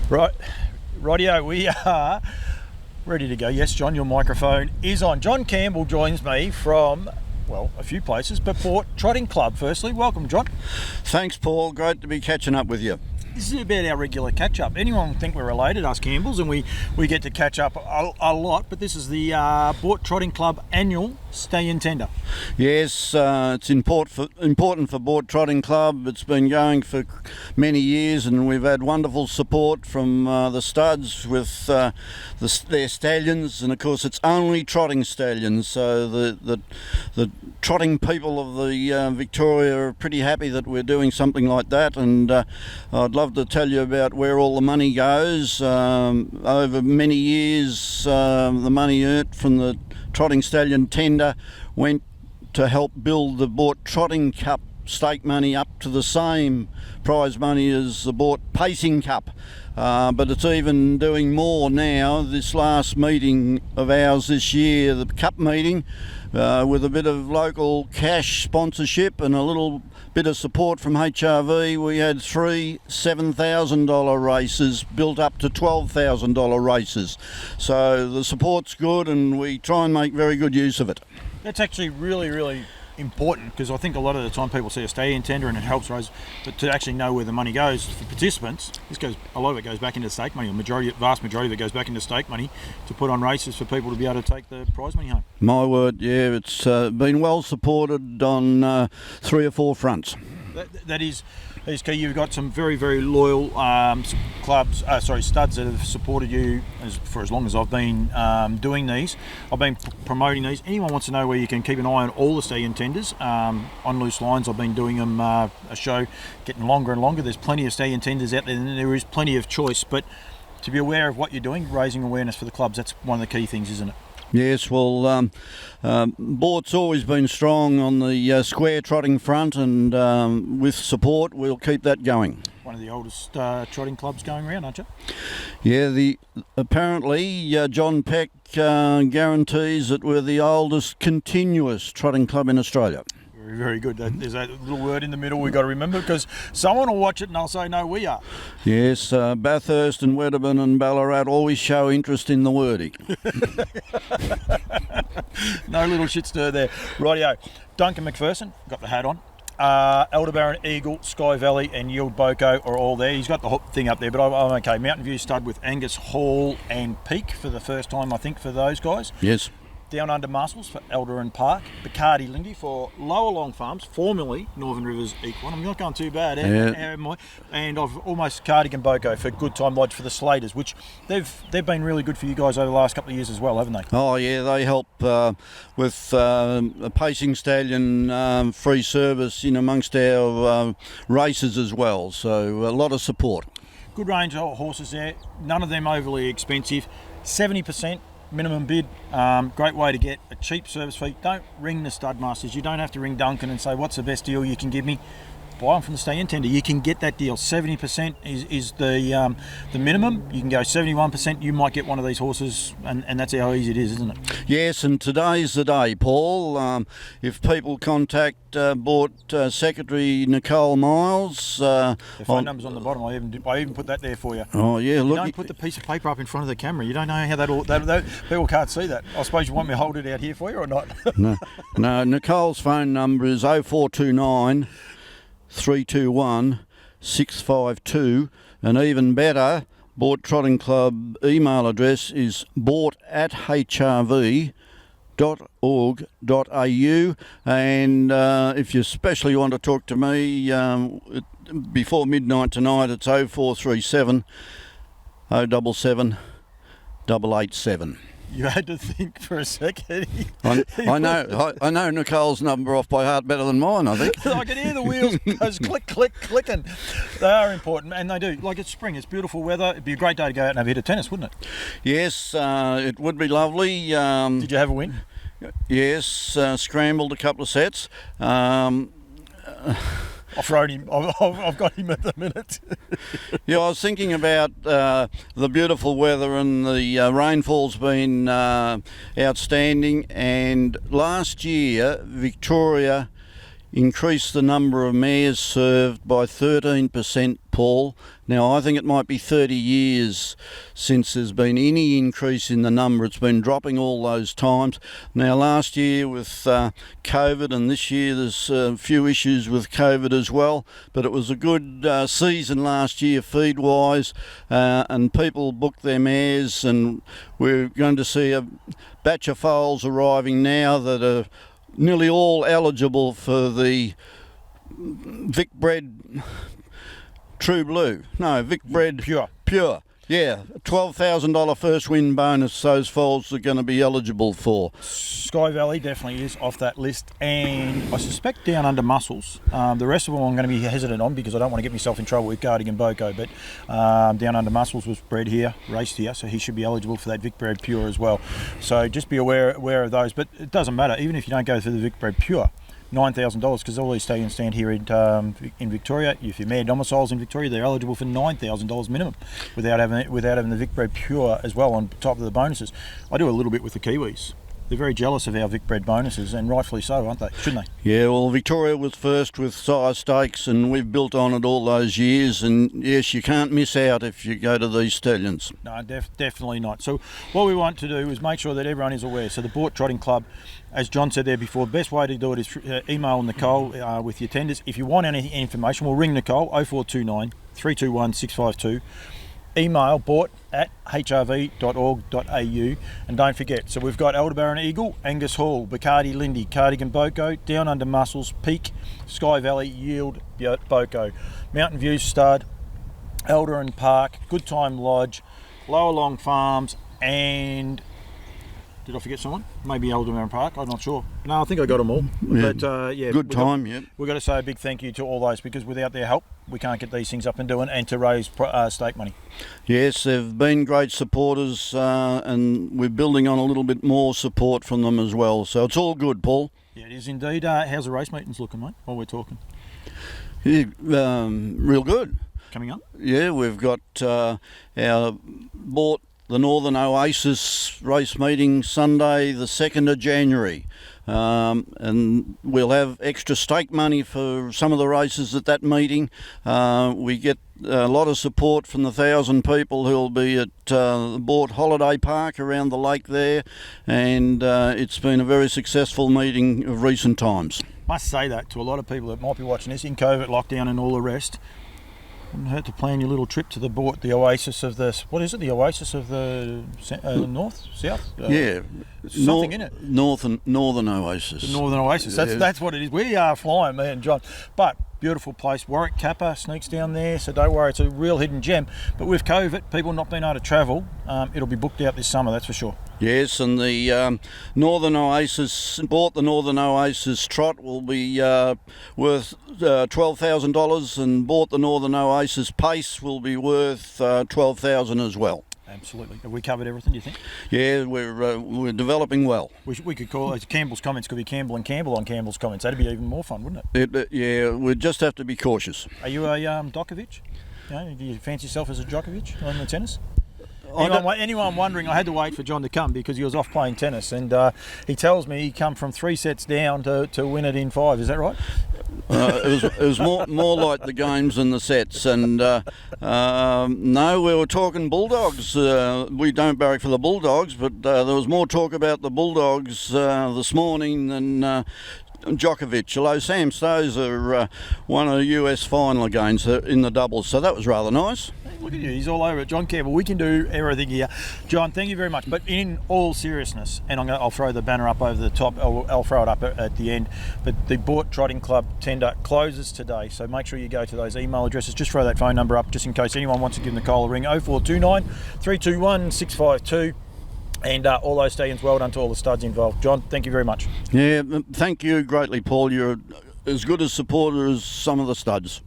Right, rightio, we are ready to go. Yes, John, your microphone is on. John Campbell joins me from, well, a few places, but Boort Trotting Club. Firstly, welcome, John. Thanks, Paul. Great to be catching up with you. This is about our regular catch-up. Anyone would think we're related, us Campbells, and we get to catch up a lot, but this is the Boort Trotting Club annual stay-in tender. Yes, it's important for Boort Trotting Club. It's been going for many years, and we've had wonderful support from the studs with their stallions, and of course it's only trotting stallions, so the trotting people of the Victoria are pretty happy that we're doing something like that, and I'd love to tell you about where all the money goes. Over many years, the money earned from the Trotting Stallion tender went to help build the Boort Trotting Cup stake money up to the same prize money as the Boort Pacing Cup. But it's even doing more now. This last meeting of ours this year, the Cup meeting, with a bit of local cash sponsorship and a little bit of support from HRV, we had three $7,000 races built up to $12,000 races. So the support's good, and we try and make very good use of it. That's actually really important, because I think a lot of the time people see a stay-in tender and it helps raise, but to actually know where the money goes for participants, a lot of it goes back into stake money. Vast majority of it goes back into stake money to put on races for people to be able to take the prize money home. My word, yeah, it's been well supported on 3 or 4 fronts. That is key. You've got some very loyal studs that have supported you for as long as I've been doing these. I've been promoting these. Anyone wants to know where you can keep an eye on all the stay-in tenders, on Loose Lines, I've been doing them a show, getting longer and longer. There's plenty of stay-in tenders out there, and there is plenty of choice, but to be aware of what you're doing, raising awareness for the clubs, that's one of the key things, isn't it? Yes, well, Boort's always been strong on the square trotting front, and with support we'll keep that going. One of the oldest trotting clubs going around, aren't you? Yeah, apparently John Peck guarantees that we're the oldest continuous trotting club in Australia. Very good. There's that little word in the middle we've got to remember, because someone will watch it and they'll say, no, we are. Yes, Bathurst and Wedderburn and Ballarat always show interest in the wording. No little shit stir there. Rightio. Duncan McPherson, got the hat on. Aldebaran, Eagle, Sky Valley and Yield Boko are all there. He's got the thing up there, but I'm okay. Mountain View stud with Angus Hall and Peak for the first time, I think, for those guys. Yes. Down Under Muscles for Elder Park, Bacardi Lindy for Lower Long Farms, formerly Northern Rivers Equine. I'm not going too bad, and I've almost Cardigan Boko for Good Time Lodge for the Slaters, which they've been really good for you guys over the last couple of years as well, haven't they? Oh yeah, they help with a pacing stallion free service in amongst our races as well. So a lot of support. Good range of horses there. None of them overly expensive. 70%. Minimum bid, great way to get a cheap service fee. Don't ring the stud masters. You don't have to ring Duncan and say, what's the best deal you can give me? Buy them from the stay-in tender. You can get that deal. 70% is the minimum. You can go 71%. You might get one of these horses, and that's how easy it is, isn't it? Yes, and today's the day, Paul. If people contact Boort Secretary Nicole Miles, the phone number's on the bottom. I even put that there for you. Oh yeah, look. You don't put the piece of paper up in front of the camera. You don't know how that people can't see that. I suppose you want me to hold it out here for you or not? No. Nicole's phone number is 0429 321 652, and even better, Boort Trotting Club email address is boort@hrv.org.au, and if you especially want to talk to me before midnight tonight, it's 0437 077 887. You had to think for a second. I know Nicole's number off by heart better than mine, I think. I can hear the wheels goes clicking. They are important, and they do. Like, it's spring, it's beautiful weather. It'd be a great day to go out and have a hit of tennis, wouldn't it? Yes, it would be lovely. Did you have a win? Yes, scrambled a couple of sets. I've thrown him. I've got him at the minute. Yeah, I was thinking about the beautiful weather, and the rainfall's been outstanding. And last year, Victoria increased the number of mares served by 13%, Paul. Now, I think it might be 30 years since there's been any increase in the number. It's been dropping all those times. Now, last year with COVID, and this year there's a few issues with COVID as well, but it was a good season last year feed-wise, and people booked their mares, and we're going to see a batch of foals arriving now that are nearly all eligible for the Vicbred Vicbred Pure. Yeah, $12,000 first win bonus those foals are going to be eligible for. Sky Valley definitely is off that list, and I suspect Down Under Muscles. The rest of them I'm going to be hesitant on because I don't want to get myself in trouble with Cardigan Boko, but Down Under Muscles was bred here, raced here, so he should be eligible for that Vicbred Pure as well. So just be aware of those, but it doesn't matter, even if you don't go through the Vicbred Pure. $9,000 because all these stallions stand here in Victoria. If you're mare domiciles in Victoria, they're eligible for $9,000 minimum without having the Vicbred Pure as well on top of the bonuses. I do a little bit with the Kiwis. They're very jealous of our Vicbred bonuses, and rightfully so, aren't they? Shouldn't they? Yeah, well, Victoria was first with sire stakes, and we've built on it all those years. And yes, you can't miss out if you go to these stallions. No, definitely not. So what we want to do is make sure that everyone is aware. So the Boort Trotting Club, as John said there before, the best way to do it is email Nicole with your tenders. If you want any information, we'll ring Nicole 0429 321 652. Email boort@hrv.org.au, and don't forget, so we've got Aldebaran Eagle, Angus Hall, Bacardi Lindy, Cardigan Boko, Down Under Muscles, Peak, Sky Valley, Yield, Boko, Mountain View Stud, Elderin Park, Good Time Lodge, Lower Long Farms, and did I forget someone? Maybe Aldebaran Park, I'm not sure. No, I think I got them all. Yeah, but Good Time, yeah. We've got to say a big thank you to all those, because without their help, we can't get these things up and doing, and to raise stake money. Yes, they've been great supporters, and we're building on a little bit more support from them as well. So it's all good, Paul. Yeah, it is indeed. How's the race meetings looking, mate, while we're talking? Yeah, real good. Coming up? Yeah, we've got our Boort the Northern Oasis race meeting Sunday the 2nd of January. And we'll have extra stake money for some of the races at that meeting. We get a lot of support from the 1,000 people who'll be at the Boort Holiday Park around the lake there, and it's been a very successful meeting of recent times. Must say that to a lot of people that might be watching this in COVID lockdown and all the rest. Wouldn't hurt to plan your little trip to the Boort, the Oasis of the, what is it, the Oasis of the north, south? Yeah. Something in it. Northern Oasis. The Northern Oasis, that's what it is. We are flying, me and John. But beautiful place. Warwick Kappa sneaks down there, so don't worry, it's a real hidden gem. But with COVID, people not being able to travel, it'll be booked out this summer, that's for sure. Yes, and the Northern Oasis, Boort the Northern Oasis Trot will be worth $12,000, and Boort the Northern Oasis Pace will be worth $12,000 as well. Absolutely. Have we covered everything, do you think? Yeah, we're developing well. We could call it Campbell's Comments, could be Campbell and Campbell on Campbell's Comments. That'd be even more fun, wouldn't it? Yeah, we just have to be cautious. Are you a Djokovic? Do you fancy yourself as a Djokovic on the tennis? Anyone wondering, I had to wait for John to come because he was off playing tennis, and he tells me he come from 3 sets down to win it in 5. Is that right? It was more like the games and the sets, and no, we were talking Bulldogs. We don't barrack for the Bulldogs, but there was more talk about the Bulldogs this morning than Djokovic. Although Sam Stosur won a US final against in the doubles, so that was rather nice. Look at you, he's all over it. John Campbell, we can do everything here. John, thank you very much. But in all seriousness, and I'll throw the banner up over the top, I'll throw it up at the end, but the Boort Trotting Club tender closes today, so make sure you go to those email addresses. Just throw that phone number up just in case anyone wants to give Nicole a ring, 0429 321 652. And all those stallions, well done to all the studs involved. John, thank you very much. Yeah, thank you greatly, Paul. You're as good a supporter as some of the studs.